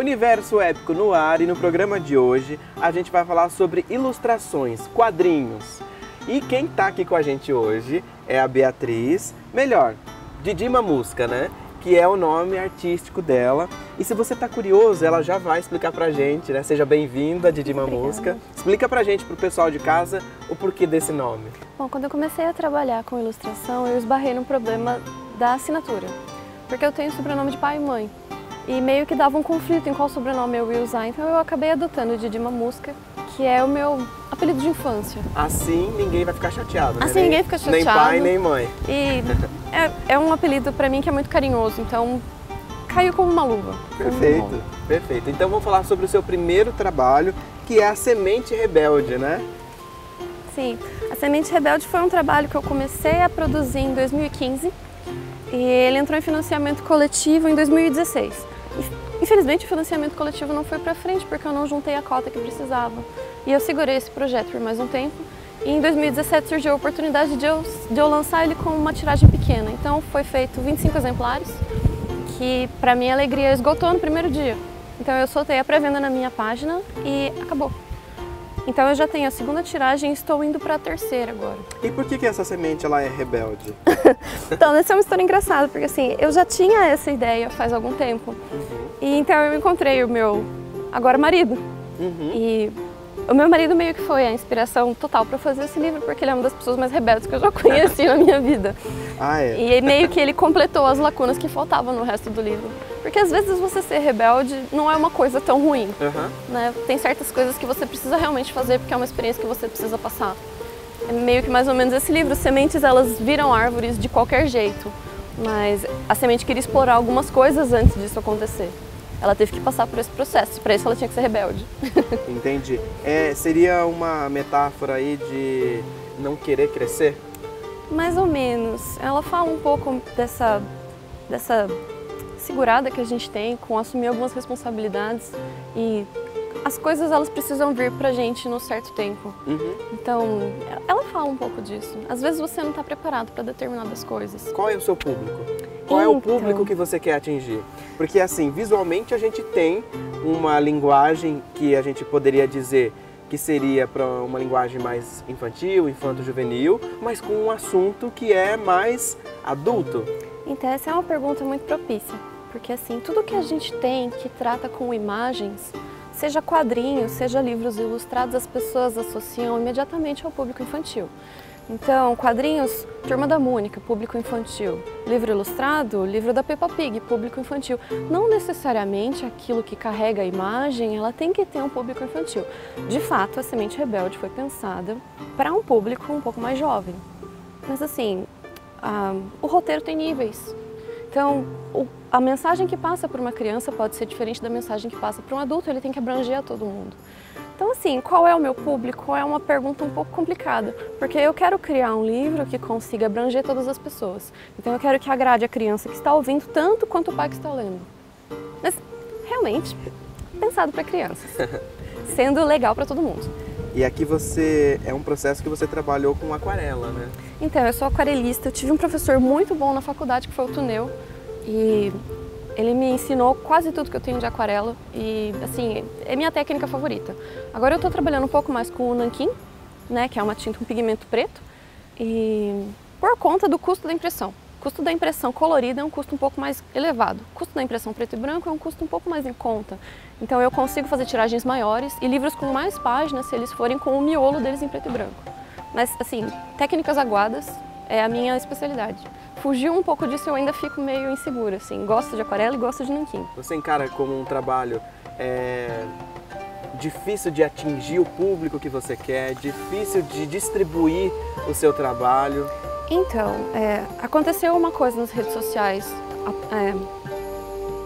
Universo Épico no ar, e no programa de hoje a gente vai falar sobre ilustrações, quadrinhos. E quem tá aqui com a gente hoje é a Beatriz, Didi Mamusca, né? Que é o nome artístico dela. E se você tá curioso, ela já vai explicar pra gente, né? Seja bem-vinda, Didi Mamusca. Explica pra gente, pro pessoal de casa, o porquê desse nome. Bom, quando eu comecei a trabalhar com ilustração, eu esbarrei no problema da assinatura. Porque eu tenho sobrenome de pai e mãe. E meio que dava um conflito em qual sobrenome eu ia usar. Então eu acabei adotando Didi Mamusca, que é o meu apelido de infância. Assim ninguém vai ficar chateado, né? Assim ninguém fica chateado. Nem pai, nem mãe. E é um apelido pra mim que é muito carinhoso, então caiu como uma luva. Perfeito, perfeito. Então vamos falar sobre o seu primeiro trabalho, que é a Semente Rebelde, né? Sim, a Semente Rebelde foi um trabalho que eu comecei a produzir em 2015 e ele entrou em financiamento coletivo em 2016. Infelizmente o financiamento coletivo não foi pra frente porque eu não juntei a cota que precisava. E eu segurei esse projeto por mais um tempo. E em 2017 surgiu a oportunidade de eu lançar ele com uma tiragem pequena. Então foi feito 25 exemplares, que pra minha alegria esgotou no primeiro dia. Então eu soltei a pré-venda na minha página e acabou. Então eu já tenho a segunda tiragem e estou indo para a terceira agora. E por que essa semente ela é rebelde? Então, essa é uma história engraçada, porque assim, eu já tinha essa ideia faz algum tempo. E então eu encontrei o meu agora marido. E o meu marido meio que foi a inspiração total para fazer esse livro, porque ele é uma das pessoas mais rebeldes que eu já conheci na minha vida. Ah, é? E meio que ele completou as lacunas que faltavam no resto do livro. Porque às vezes você ser rebelde não é uma coisa tão ruim, né? Tem certas coisas que você precisa realmente fazer porque é uma experiência que você precisa passar. É meio que mais ou menos esse livro. Sementes, elas viram árvores de qualquer jeito, mas a semente queria explorar algumas coisas antes disso acontecer. Ela teve que passar por esse processo, para isso ela tinha que ser rebelde. Entendi. Seria uma metáfora aí de não querer crescer? Mais ou menos. Ela fala um pouco dessa segurada que a gente tem com assumir algumas responsabilidades e as coisas elas precisam vir pra gente no certo tempo. Então, ela fala um pouco disso. Às vezes você não está preparado para determinadas coisas. Qual é o seu público? Qual é o público que você quer atingir? Porque assim, visualmente a gente tem uma linguagem que a gente poderia dizer que seria para uma linguagem mais infantil, infanto-juvenil, mas com um assunto que é mais adulto. Então, essa é uma pergunta muito propícia. Porque assim, tudo que a gente tem que trata com imagens, seja quadrinhos, seja livros ilustrados, as pessoas associam imediatamente ao público infantil. Então, quadrinhos, Turma da Mônica, público infantil. Livro ilustrado, livro da Peppa Pig, público infantil. Não necessariamente aquilo que carrega a imagem, ela tem que ter um público infantil. De fato, a Semente Rebelde foi pensada para um público um pouco mais jovem. Mas assim, o roteiro tem níveis. Então, a mensagem que passa para uma criança pode ser diferente da mensagem que passa para um adulto, ele tem que abranger a todo mundo. Então, assim, qual é o meu público? É uma pergunta um pouco complicada, porque eu quero criar um livro que consiga abranger todas as pessoas. Então, eu quero que agrade a criança que está ouvindo tanto quanto o pai que está lendo. Mas, realmente, pensado para crianças, sendo legal para todo mundo. E aqui é um processo que você trabalhou com aquarela, né? Então, eu sou aquarelista, eu tive um professor muito bom na faculdade, que foi o Tuneu, e ele me ensinou quase tudo que eu tenho de aquarela e, assim, é minha técnica favorita. Agora eu estou trabalhando um pouco mais com o nanquim, né, que é uma tinta, um pigmento preto, e por conta do custo da impressão. O custo da impressão colorida é um custo um pouco mais elevado. O custo da impressão preto e branco é um custo um pouco mais em conta. Então eu consigo fazer tiragens maiores e livros com mais páginas se eles forem com o miolo deles em preto e branco. Mas, assim, técnicas aguadas é a minha especialidade. Fugiu um pouco disso, eu ainda fico meio insegura, assim. Gosto de aquarela e gosto de nanquim. Você encara como um trabalho difícil de atingir o público que você quer, difícil de distribuir o seu trabalho? Então, aconteceu uma coisa nas redes sociais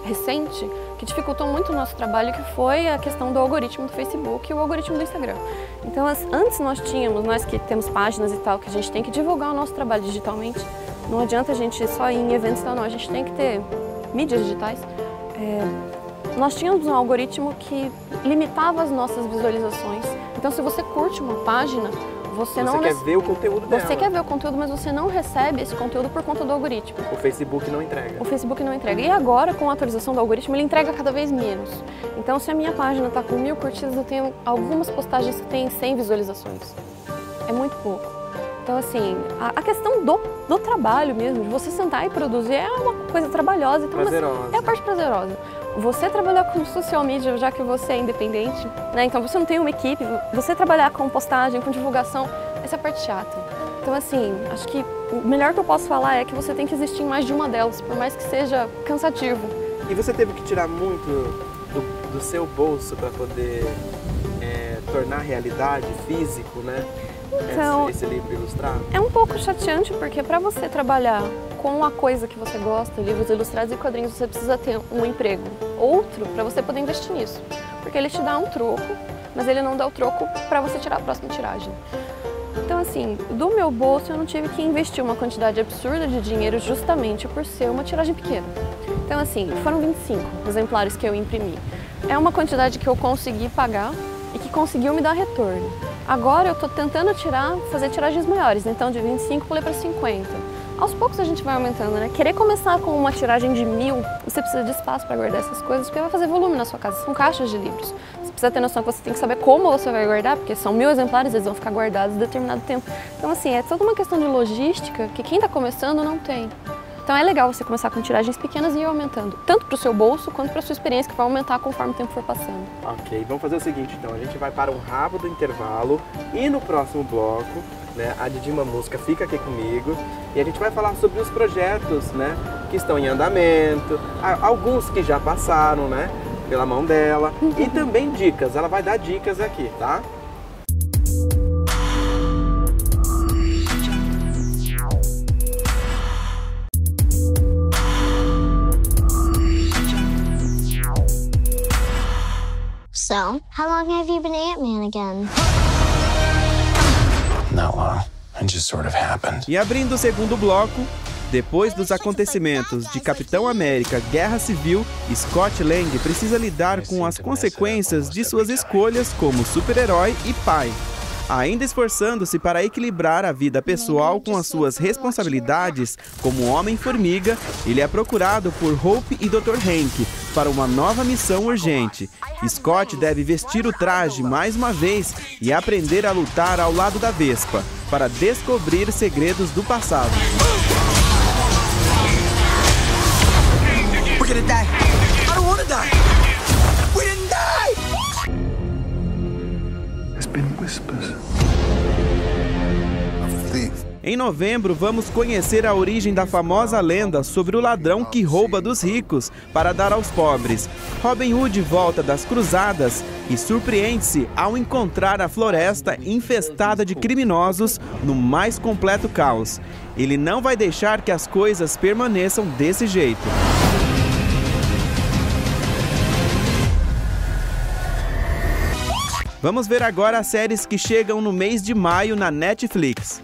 recente que dificultou muito o nosso trabalho, que foi a questão do algoritmo do Facebook e o algoritmo do Instagram. Então, antes nós que temos páginas e tal, que a gente tem que divulgar o nosso trabalho digitalmente. Não adianta a gente só ir em eventos, não, a gente tem que ter mídias digitais. Nós tínhamos um algoritmo que limitava as nossas visualizações. Então, se você curte uma página, Você quer ver o conteúdo dela. Você quer ver o conteúdo, mas você não recebe esse conteúdo por conta do algoritmo. O Facebook não entrega. O Facebook não entrega. E agora, com a atualização do algoritmo, ele entrega cada vez menos. Então, se a minha página está com 1000 curtidas, eu tenho algumas postagens que têm 100 visualizações. É muito pouco. Então, assim, a questão do trabalho mesmo, de você sentar e produzir, é uma coisa trabalhosa. Então, prazerosa. É a parte prazerosa. Você trabalhar com social media, já que você é independente, né? Então você não tem uma equipe, você trabalhar com postagem, com divulgação, essa é a parte chata. Então, assim, acho que o melhor que eu posso falar é que você tem que existir em mais de uma delas, por mais que seja cansativo. E você teve que tirar muito do seu bolso para poder tornar realidade, físico, né? Então, esse livro ilustrado? É um pouco chateante, porque para você trabalhar com a coisa que você gosta, livros ilustrados e quadrinhos, você precisa ter um emprego. Outro, para você poder investir nisso. Porque ele te dá um troco, mas ele não dá o troco para você tirar a próxima tiragem. Então, assim, do meu bolso eu não tive que investir uma quantidade absurda de dinheiro justamente por ser uma tiragem pequena. Então, assim, foram 25 exemplares que eu imprimi. É uma quantidade que eu consegui pagar e que conseguiu me dar retorno. Agora eu estou tentando fazer tiragens maiores, então de 25 pulei para 50. Aos poucos a gente vai aumentando, né? Querer começar com uma tiragem de 1000, você precisa de espaço para guardar essas coisas, porque vai fazer volume na sua casa, são caixas de livros. Você precisa ter noção que você tem que saber como você vai guardar, porque são 1000 exemplares, eles vão ficar guardados em determinado tempo. Então, assim, é toda uma questão de logística que quem está começando não tem. Então é legal você começar com tiragens pequenas e ir aumentando, tanto para o seu bolso quanto para a sua experiência, que vai aumentar conforme o tempo for passando. Ok, vamos fazer o seguinte então, a gente vai para um rápido intervalo e no próximo bloco, né, a Didi Mamusca fica aqui comigo e a gente vai falar sobre os projetos, né, que estão em andamento, alguns que já passaram, né, pela mão dela e também dicas, ela vai dar dicas aqui, tá? So, how long have you been Ant-Man again? Not long. It just sort of happened. E abrindo o segundo bloco, depois dos acontecimentos de Capitão América Guerra Civil, Scott Lang precisa lidar com as consequências de suas escolhas como super-herói e pai. Ainda esforçando-se para equilibrar a vida pessoal com as suas responsabilidades como Homem-Formiga, ele é procurado por Hope e Dr. Hank para uma nova missão urgente. Scott deve vestir o traje mais uma vez e aprender a lutar ao lado da Vespa, para descobrir segredos do passado. We're gonna die. I don't wanna die. We didn't die. There's been whispers. Em novembro, vamos conhecer a origem da famosa lenda sobre o ladrão que rouba dos ricos para dar aos pobres. Robin Hood volta das cruzadas e surpreende-se ao encontrar a floresta infestada de criminosos no mais completo caos. Ele não vai deixar que as coisas permaneçam desse jeito. Vamos ver agora as séries que chegam no mês de maio na Netflix.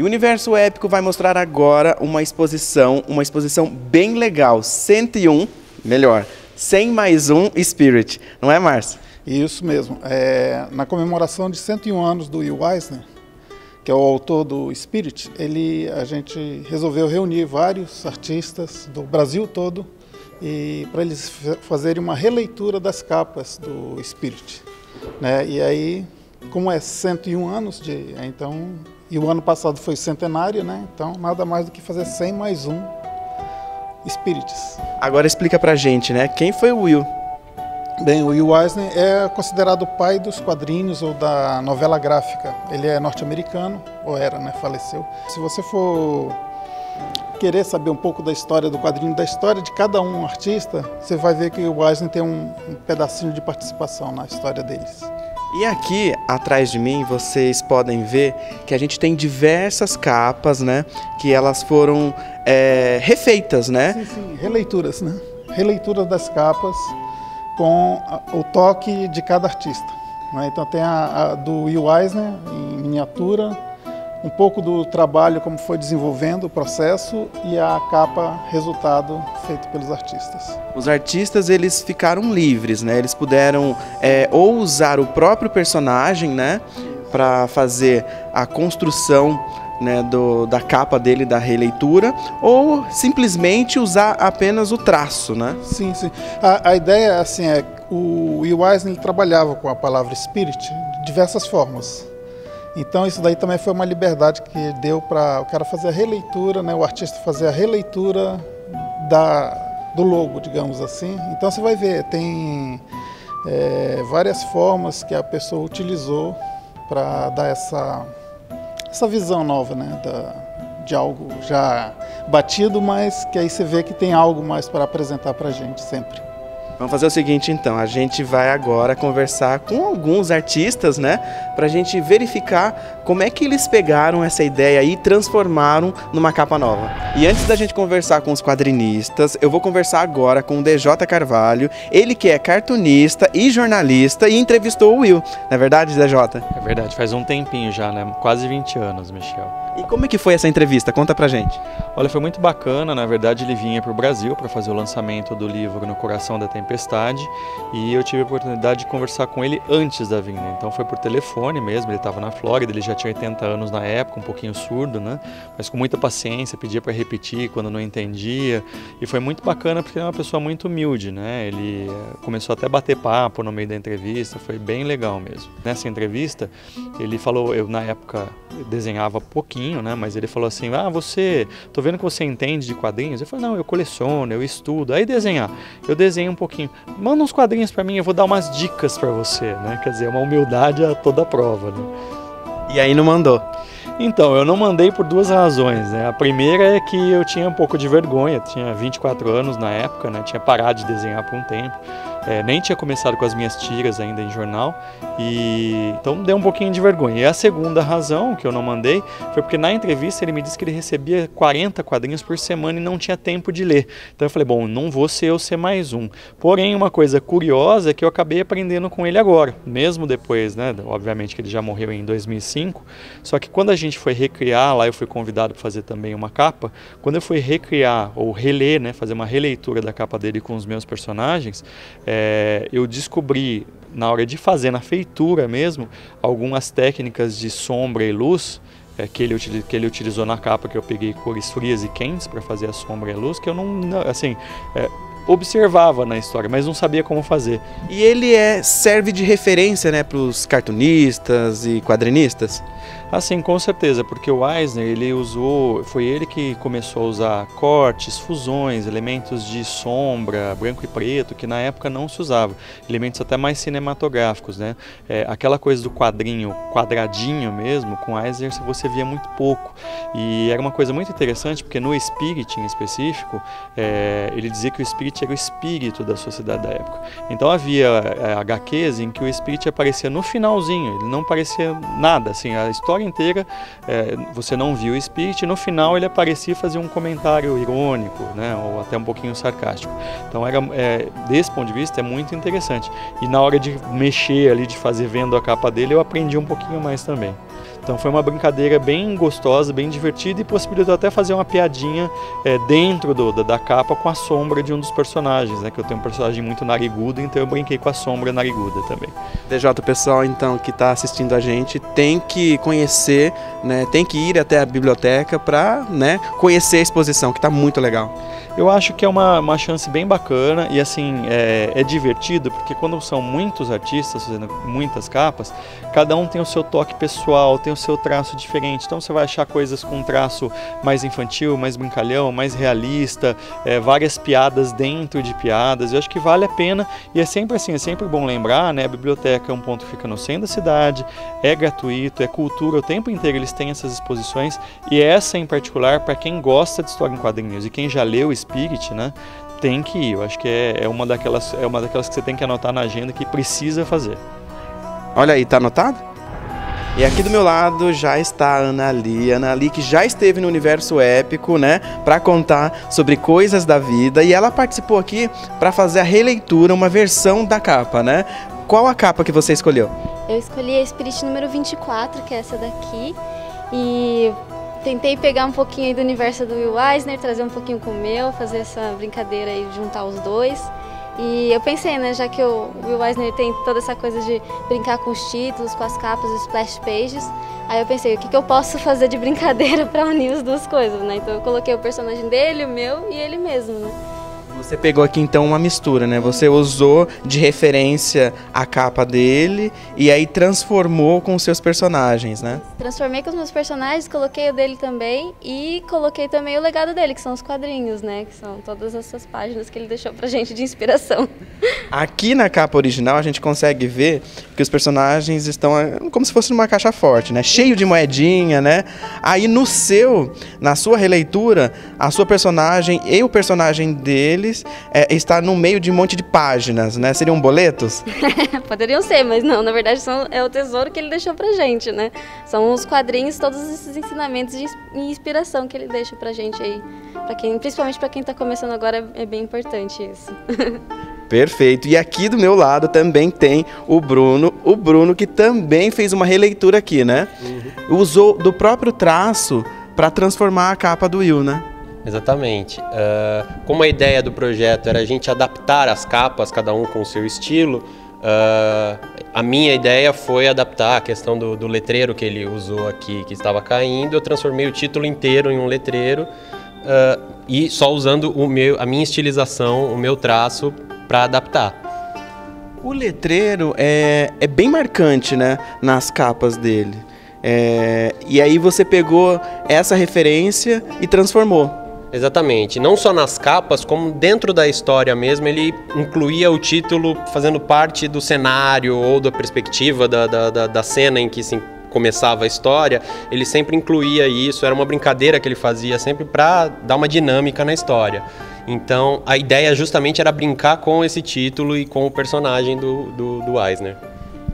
o Universo Épico vai mostrar agora uma exposição bem legal, 101, melhor, 100 mais um Spirit, não é, Márcio? Isso mesmo. Na comemoração de 101 anos do Will Eisner, que é o autor do Spirit, a gente resolveu reunir vários artistas do Brasil todo e para eles fazerem uma releitura das capas do Spirit, né? E aí, como é 101 anos, e o ano passado foi centenário, né? Então nada mais do que fazer 100 mais um Spirits. Agora explica pra gente, né? Quem foi o Will? Bem, o Will Eisner é considerado o pai dos quadrinhos ou da novela gráfica. Ele é norte-americano, ou era, né? Faleceu. Se você for querer saber um pouco da história do quadrinho, da história de cada um artista, você vai ver que o Eisner tem um pedacinho de participação na história deles. E aqui, atrás de mim, vocês podem ver que a gente tem diversas capas, né? Que elas foram refeitas, né? Sim, releituras, né? Releituras das capas com o toque de cada artista, né? Então tem a do Will Eisner em miniatura, um pouco do trabalho, como foi desenvolvendo o processo, e a capa resultado feito pelos artistas. Os artistas, eles ficaram livres, né? Eles puderam ou usar o próprio personagem, né? Para fazer a construção, né, da capa dele, da releitura, ou simplesmente usar apenas o traço, né? Sim. A ideia, assim, o Will Eisner trabalhava com a palavra spirit de diversas formas. Então isso daí também foi uma liberdade que deu para o cara fazer a releitura, né, o artista fazer a releitura do logo, digamos assim. Então você vai ver, tem várias formas que a pessoa utilizou para dar essa visão nova, né, de algo já batido, mas que aí você vê que tem algo mais para apresentar para a gente sempre. Vamos fazer o seguinte, então, a gente vai agora conversar com alguns artistas, né, para a gente verificar como é que eles pegaram essa ideia e transformaram numa capa nova. E antes da gente conversar com os quadrinistas, eu vou conversar agora com o DJ Carvalho, ele que é cartunista e jornalista e entrevistou o Will. Não é verdade, DJ? É verdade, faz um tempinho já, né, quase 20 anos, Michel. E como é que foi essa entrevista? Conta pra gente. Olha, foi muito bacana. Na verdade, ele vinha para o Brasil para fazer o lançamento do livro No Coração da Tempestade, e eu tive a oportunidade de conversar com ele antes da vinda. Então foi por telefone mesmo, ele estava na Flórida, ele já tinha 80 anos na época, um pouquinho surdo, né? Mas com muita paciência, pedia para repetir quando não entendia, e foi muito bacana porque ele é uma pessoa muito humilde, né? Ele começou até a bater papo no meio da entrevista, foi bem legal mesmo. Nessa entrevista, ele falou, eu na época desenhava pouquinho, né? Mas ele falou assim, tô vendo que você entende de quadrinhos. Eu falei, não, eu coleciono, eu estudo. Aí desenhar, eu desenho um pouquinho. Manda uns quadrinhos para mim, eu vou dar umas dicas para você, né? Quer dizer, uma humildade a toda prova, né? E aí não mandou? Então, eu não mandei por duas razões, né? A primeira é que eu tinha um pouco de vergonha, tinha 24 anos na época, né? Tinha parado de desenhar por um tempo. Nem tinha começado com as minhas tiras ainda em jornal, e então deu um pouquinho de vergonha. E a segunda razão que eu não mandei foi porque na entrevista ele me disse que ele recebia 40 quadrinhos por semana e não tinha tempo de ler. Então eu falei, bom, não vou ser eu ser mais um. Porém, uma coisa curiosa é que eu acabei aprendendo com ele agora, mesmo depois, né? Obviamente que ele já morreu em 2005, só que quando a gente foi recriar, lá eu fui convidado para fazer também uma capa, quando eu fui recriar ou reler, né, fazer uma releitura da capa dele com os meus personagens, eu descobri, na hora de fazer, na feitura mesmo, algumas técnicas de sombra e luz que ele utilizou na capa, que eu peguei cores frias e quentes para fazer a sombra e a luz, que eu observava na história, mas não sabia como fazer. E ele serve de referência, né, para os cartunistas e quadrinistas? Assim, com certeza, porque o Eisner, foi ele que começou a usar cortes, fusões, elementos de sombra, branco e preto, que na época não se usava, elementos até mais cinematográficos, né? Aquela coisa do quadrinho quadradinho mesmo, com Eisner você via muito pouco, e era uma coisa muito interessante, porque no Spirit em específico, ele dizia que o Spirit era o espírito da sociedade da época. Então havia HQs em que o Spirit aparecia no finalzinho, ele não parecia nada, assim, a história inteira você não viu o Spirit, e no final ele aparecia e fazia um comentário irônico, né, ou até um pouquinho sarcástico. Então desse ponto de vista é muito interessante, e na hora de mexer ali, de fazer vendo a capa dele, eu aprendi um pouquinho mais também. Então foi uma brincadeira bem gostosa, bem divertida e possibilitou até fazer uma piadinha dentro da capa com a sombra de um dos personagens, né? Que eu tenho um personagem muito narigudo, então eu brinquei com a sombra nariguda também. DJ, o pessoal então que está assistindo a gente tem que conhecer, né? Tem que ir até a biblioteca para, né, conhecer a exposição, que está muito legal. Eu acho que é uma chance bem bacana e assim, é divertido porque quando são muitos artistas fazendo muitas capas, cada um tem o seu toque pessoal, tem o seu traço diferente, então você vai achar coisas com um traço mais infantil, mais brincalhão, mais realista, várias piadas dentro de piadas. Eu acho que vale a pena e é sempre assim, é sempre bom lembrar, né? A biblioteca é um ponto que fica no centro da cidade, é gratuito, é cultura, o tempo inteiro eles têm essas exposições e essa em particular para quem gosta de história em quadrinhos e quem já leu Spirit, né? Tem que ir. Eu acho que é uma daquelas que você tem que anotar na agenda que precisa fazer. Olha aí, tá anotado? E aqui do meu lado já está a Ana Li que já esteve no Universo Épico, né, para contar sobre coisas da vida e ela participou aqui para fazer a releitura, uma versão da capa, né? Qual a capa que você escolheu? Eu escolhi a Spirit número 24, que é essa daqui, e tentei pegar um pouquinho aí do universo do Will Eisner, trazer um pouquinho com o meu, fazer essa brincadeira aí, juntar os dois. E eu pensei, né, já que o Will Eisner tem toda essa coisa de brincar com os títulos, com as capas, os splash pages, aí eu pensei, o que eu posso fazer de brincadeira para unir as duas coisas, né? Então eu coloquei o personagem dele, o meu e ele mesmo, né? Você pegou aqui então uma mistura, né? Você usou de referência a capa dele e aí transformou com os seus personagens, né? Transformei com os meus personagens, coloquei o dele também e coloquei também o legado dele, que são os quadrinhos, né? Que são todas essas páginas que ele deixou pra gente de inspiração. Aqui na capa original a gente consegue ver que os personagens estão como se fosse numa caixa forte, né? Cheio de moedinha, né? Aí na sua releitura, a sua personagem e o personagem deles está no meio de um monte de páginas, né? Seriam boletos? Poderiam ser, mas não, na verdade é o tesouro que ele deixou pra gente, né? São os quadrinhos, todos esses ensinamentos e inspiração que ele deixa pra gente aí. Principalmente pra quem tá começando agora, é bem importante isso. Perfeito. E aqui do meu lado também tem o Bruno que também fez uma releitura aqui, né? Uhum. Usou do próprio traço para transformar a capa do Will, né? Exatamente. Como a ideia do projeto era a gente adaptar as capas, cada um com o seu estilo, a minha ideia foi adaptar a questão do letreiro que ele usou aqui, que estava caindo. Eu transformei o título inteiro em um letreiro e só usando a minha estilização, o meu traço para adaptar. O letreiro é bem marcante, né, nas capas dele. E aí você pegou essa referência e transformou. Exatamente, não só nas capas, como dentro da história mesmo, ele incluía o título fazendo parte do cenário ou da perspectiva da cena em que se começava a história, ele sempre incluía isso, era uma brincadeira que ele fazia sempre para dar uma dinâmica na história. Então a ideia justamente era brincar com esse título e com o personagem do Eisner.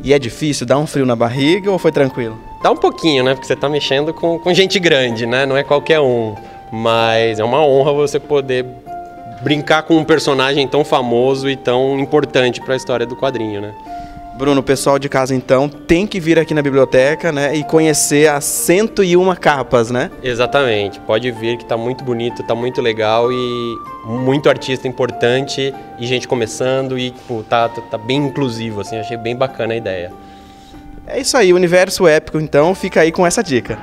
E é difícil? Dá um frio na barriga ou foi tranquilo? Dá um pouquinho, né? Porque você está mexendo com gente grande, né? Não é qualquer um. Mas é uma honra você poder brincar com um personagem tão famoso e tão importante para a história do quadrinho, né? Bruno, o pessoal de casa então tem que vir aqui na biblioteca, né, e conhecer as 101 capas, né? Exatamente, pode vir que tá muito bonito, tá muito legal e muito artista importante e gente começando e tipo, tá bem inclusivo, assim, achei bem bacana a ideia. É isso aí, Universo Épico então fica aí com essa dica.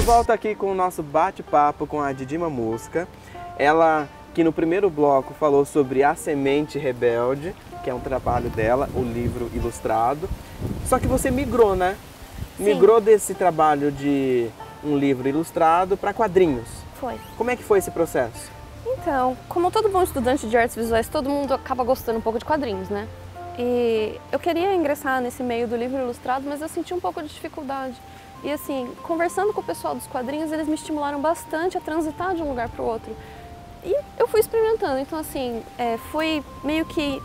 Volta aqui com o nosso bate-papo com a Didi Mamusca. Ela que no primeiro bloco falou sobre A Semente Rebelde, que é um trabalho dela, o livro ilustrado. Só que você migrou, né? migrou desse trabalho de um livro ilustrado para quadrinhos. Foi. Como é que foi esse processo? Então, como todo bom estudante de artes visuais, todo mundo acaba gostando um pouco de quadrinhos, né? E eu queria ingressar nesse meio do livro ilustrado, mas eu senti um pouco de dificuldade. E assim, conversando com o pessoal dos quadrinhos, eles me estimularam bastante a transitar de um lugar para o outro. E eu fui experimentando, então assim, fui meio que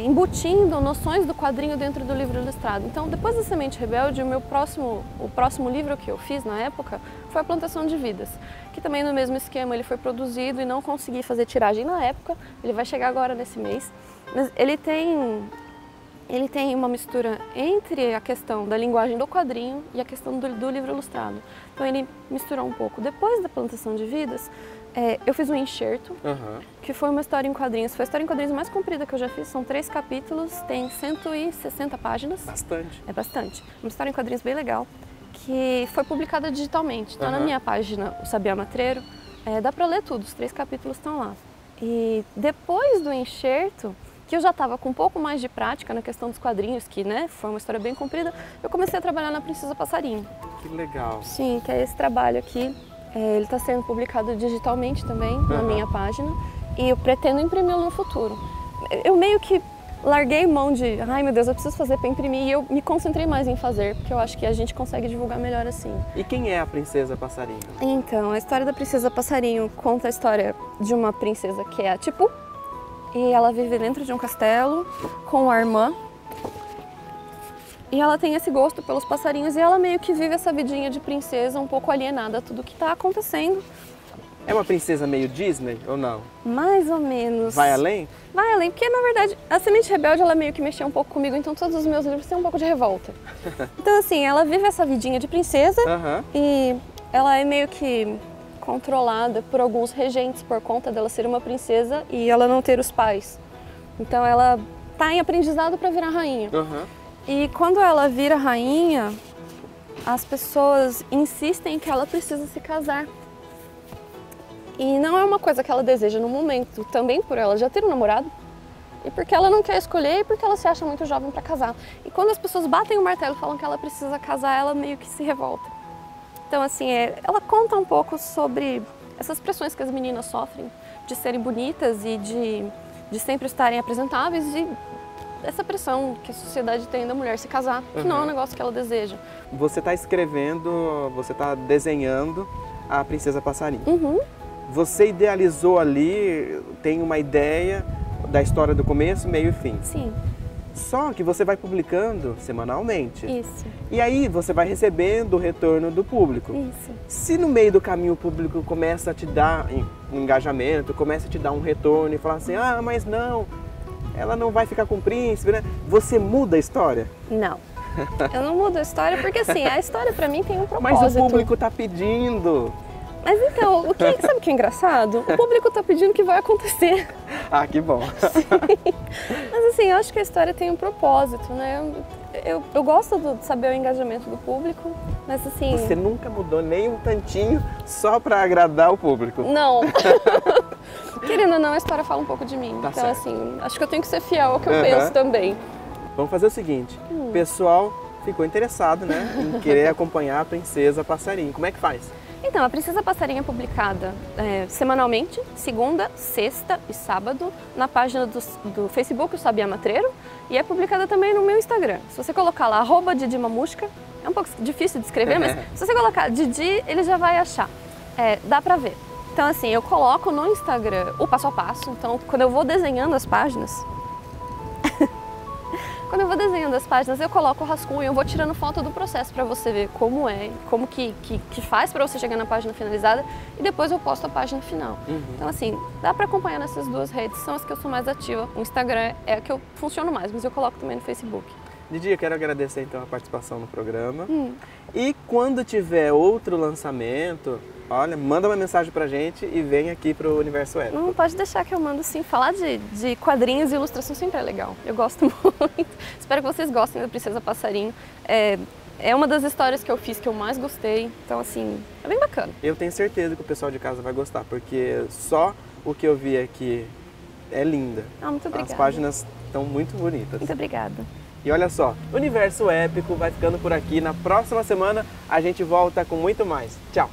embutindo noções do quadrinho dentro do livro ilustrado. Então, depois da Semente Rebelde, o próximo livro que eu fiz na época foi A Plantação de Vidas, que também no mesmo esquema ele foi produzido e não consegui fazer tiragem na época, ele vai chegar agora nesse mês, mas ele tem uma mistura entre a questão da linguagem do quadrinho e a questão do livro ilustrado. Então ele misturou um pouco. Depois da Plantação de Vidas, eu fiz um enxerto, que foi uma história em quadrinhos. Foi a história em quadrinhos mais comprida que eu já fiz, são 3 capítulos, tem 160 páginas. Bastante. É bastante. Uma história em quadrinhos bem legal, que foi publicada digitalmente. Então na minha página, o Sabiá Matreiro, dá para ler tudo, os 3 capítulos estão lá. E depois do enxerto, que eu já estava com um pouco mais de prática na questão dos quadrinhos, que foi uma história bem comprida, eu comecei a trabalhar na Princesa Passarinho. Que legal. Sim, que é esse trabalho aqui. Ele está sendo publicado digitalmente também na minha página e eu pretendo imprimi-lo no futuro. Eu meio que larguei mão de, ai meu Deus, eu preciso fazer para imprimir, e eu me concentrei mais em fazer, porque eu acho que a gente consegue divulgar melhor assim. E quem é a Princesa Passarinho? Então, a história da Princesa Passarinho conta a história de uma princesa que é a Tipo, e ela vive dentro de um castelo com a irmã. E ela tem esse gosto pelos passarinhos e ela meio que vive essa vidinha de princesa um pouco alienada a tudo que está acontecendo. É uma princesa meio Disney ou não? Mais ou menos. Vai além? Vai além, porque na verdade a Semente Rebelde ela meio que mexeu um pouco comigo, então todos os meus livros têm um pouco de revolta. Então assim, ela vive essa vidinha de princesa e ela é meio que controlada por alguns regentes por conta dela ser uma princesa e ela não ter os pais. Então ela tá em aprendizado para virar rainha. E quando ela vira rainha, as pessoas insistem que ela precisa se casar. E não é uma coisa que ela deseja no momento, também por ela já ter um namorado, e porque ela não quer escolher e porque ela se acha muito jovem para casar. E quando as pessoas batem o martelo e falam que ela precisa casar, ela meio que se revolta. Então assim, ela conta um pouco sobre essas pressões que as meninas sofrem de serem bonitas e de sempre estarem apresentáveis e essa pressão que a sociedade tem da mulher se casar, que não é um negócio que ela deseja. Você está escrevendo, você está desenhando a Princesa Passarinho. Você idealizou ali, tem uma ideia da história do começo, meio e fim. Sim. Só que você vai publicando semanalmente. Isso. E aí você vai recebendo o retorno do público. Isso. Se no meio do caminho o público começa a te dar um engajamento, começa a te dar um retorno e falar assim, ah, mas não, ela não vai ficar com o príncipe, né? Você muda a história? Não. Eu não mudo a história porque assim, a história pra mim tem um propósito. Mas o público tá pedindo. Mas então, sabe o que é engraçado? O público tá pedindo que vai acontecer. Ah, que bom. Mas assim, eu acho que a história tem um propósito, né? Eu gosto de saber o engajamento do público, mas assim... Você nunca mudou nem um tantinho só pra agradar o público? Não. Querendo ou não, a história fala um pouco de mim. Tá então certo. assim, acho que eu tenho que ser fiel ao que eu penso também. Vamos fazer o seguinte, o pessoal ficou interessado, né, em querer acompanhar a Princesa Passarinho. Como é que faz? Então, a Princesa Passarinho é publicada semanalmente, segunda, sexta e sábado, na página do Facebook, o Sabiá Matreiro, e é publicada também no meu Instagram. Se você colocar lá, @DidiMamushka, é um pouco difícil de escrever, mas se você colocar Didi, ele já vai achar. Dá pra ver. Então, assim, eu coloco no Instagram o passo a passo, então quando eu vou desenhando as páginas, eu coloco o rascunho, eu vou tirando foto do processo para você ver como é, como que faz para você chegar na página finalizada e depois eu posto a página final. Então assim, dá para acompanhar nessas duas redes, são as que eu sou mais ativa. O Instagram é a que eu funciono mais, mas eu coloco também no Facebook. Didi, eu quero agradecer então a participação no programa. E quando tiver outro lançamento, olha, manda uma mensagem pra gente e vem aqui pro Universo Épico. Não pode deixar que eu mando sim. Falar de quadrinhos e ilustração sempre é legal. Eu gosto muito. Espero que vocês gostem da Princesa Passarinho. É uma das histórias que eu fiz que eu mais gostei. Então assim, é bem bacana. Eu tenho certeza que o pessoal de casa vai gostar, porque só o que eu vi aqui é linda. Ah, muito obrigada. As páginas estão muito bonitas. Muito obrigada. E olha só, o Universo Épico vai ficando por aqui. Na próxima semana a gente volta com muito mais. Tchau!